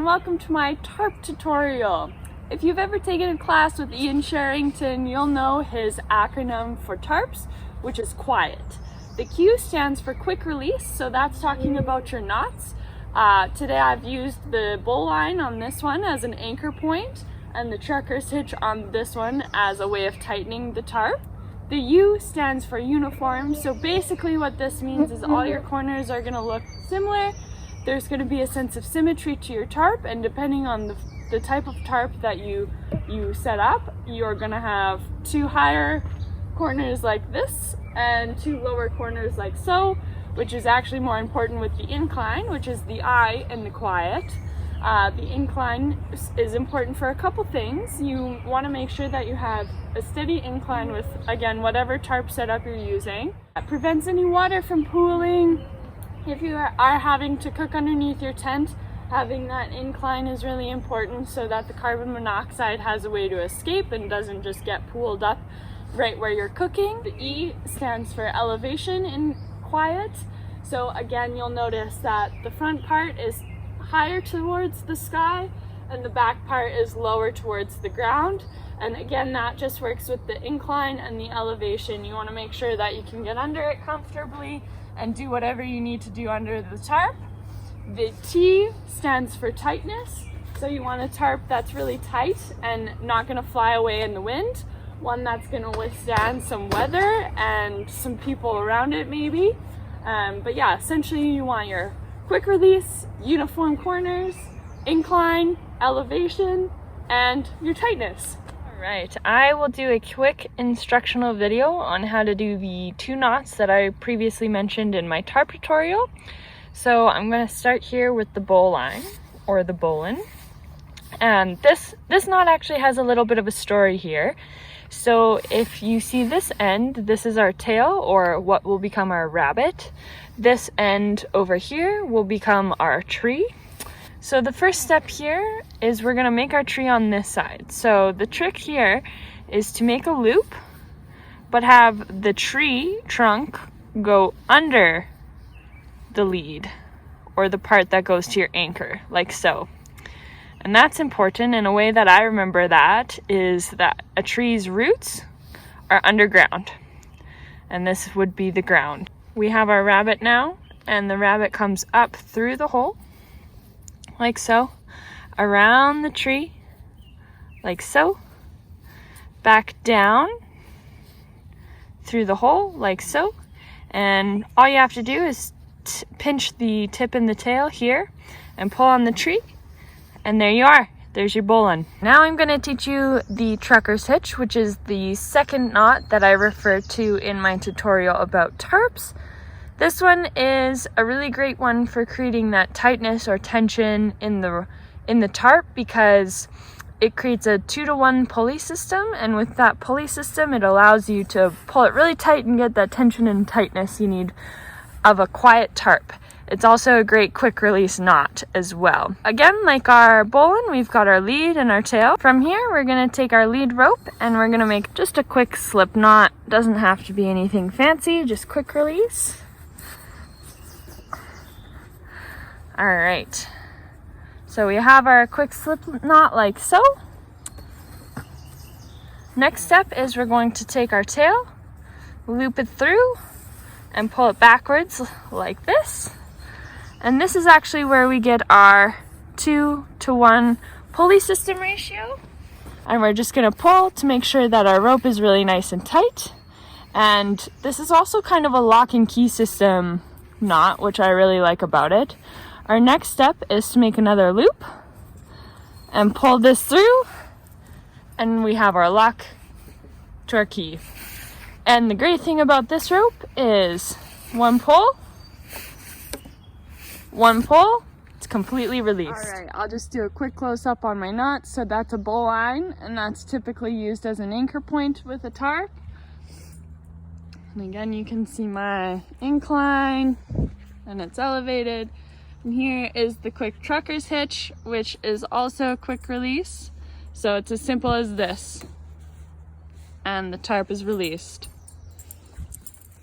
and welcome to my tarp tutorial. If you've ever taken a class with Ian Sherrington, you'll know his acronym for tarps, which is quiet. The Q stands for quick release, so that's talking about your knots. Today I've used the bowline on this one as an anchor point and the trucker's hitch on this one as a way of tightening the tarp. The U stands for uniform, so basically what this means is all your corners are going to look similar. There's going to be a sense of symmetry to your tarp, and depending on the type of tarp that you set up, you're going to have two higher corners like this and two lower corners like so, which is actually more important with the incline, which is the I in the quiet. The incline is important for a couple things. You want to make sure that you have a steady incline with, again, whatever tarp setup you're using. That prevents any water from pooling. If you are having to cook underneath your tent, having that incline is really important so that the carbon monoxide has a way to escape and doesn't just get pooled up right where you're cooking. The E stands for elevation in quiet. So again, you'll notice that the front part is higher towards the sky and the back part is lower towards the ground. And again, that just works with the incline and the elevation. You want to make sure that you can get under it comfortably and do whatever you need to do under the tarp. The T stands for tightness. So you want a tarp that's really tight and not going to fly away in the wind. One that's going to withstand some weather and some people around it maybe. But yeah, essentially you want your quick release, uniform corners, incline, elevation, and your tightness. Alright, I will do a quick instructional video on how to do the two knots that I previously mentioned in my tarp tutorial. So I'm going to start here with the bowline, or the bowline. And this knot actually has a little bit of a story here. So if you see this end, this is our tail, or what will become our rabbit. This end over here will become our tree. So the first step here is we're going to make our tree on this side. So the trick here is to make a loop, but have the tree trunk go under the lead, or the part that goes to your anchor, like so. And that's important, and a way that I remember that is that a tree's roots are underground, and this would be the ground. We have our rabbit now, and the rabbit comes up through the hole, like so, around the tree, like so, back down through the hole, like so, and all you have to do is pinch the tip and the tail here and pull on the tree, and there you are. There's your bowline. Now I'm going to teach you the trucker's hitch, which is the second knot that I referred to in my tutorial about tarps. This one is a really great one for creating that tightness or tension in the tarp, because it creates a 2-to-1 pulley system, and with that pulley system it allows you to pull it really tight and get that tension and tightness you need of a quiet tarp. It's also a great quick release knot as well. Again, like our bowline, we've got our lead and our tail. From here, we're going to take our lead rope and we're going to make just a quick slip knot. Doesn't have to be anything fancy, just quick release. All right. So we have our quick slip knot like so. Next step is we're going to take our tail, loop it through, and pull it backwards like this. And this is actually where we get our 2-to-1 pulley system ratio. And we're just going to pull to make sure that our rope is really nice and tight. And this is also kind of a lock and key system knot, which I really like about it. Our next step is to make another loop and pull this through, and we have our lock to our key. And the great thing about this rope is one pull, it's completely released. All right, I'll just do a quick close-up on my knot. So that's a bowline, and that's typically used as an anchor point with a tarp. And again, you can see my incline, and it's elevated. And here is the quick trucker's hitch, which is also a quick release. So it's as simple as this, and the tarp is released.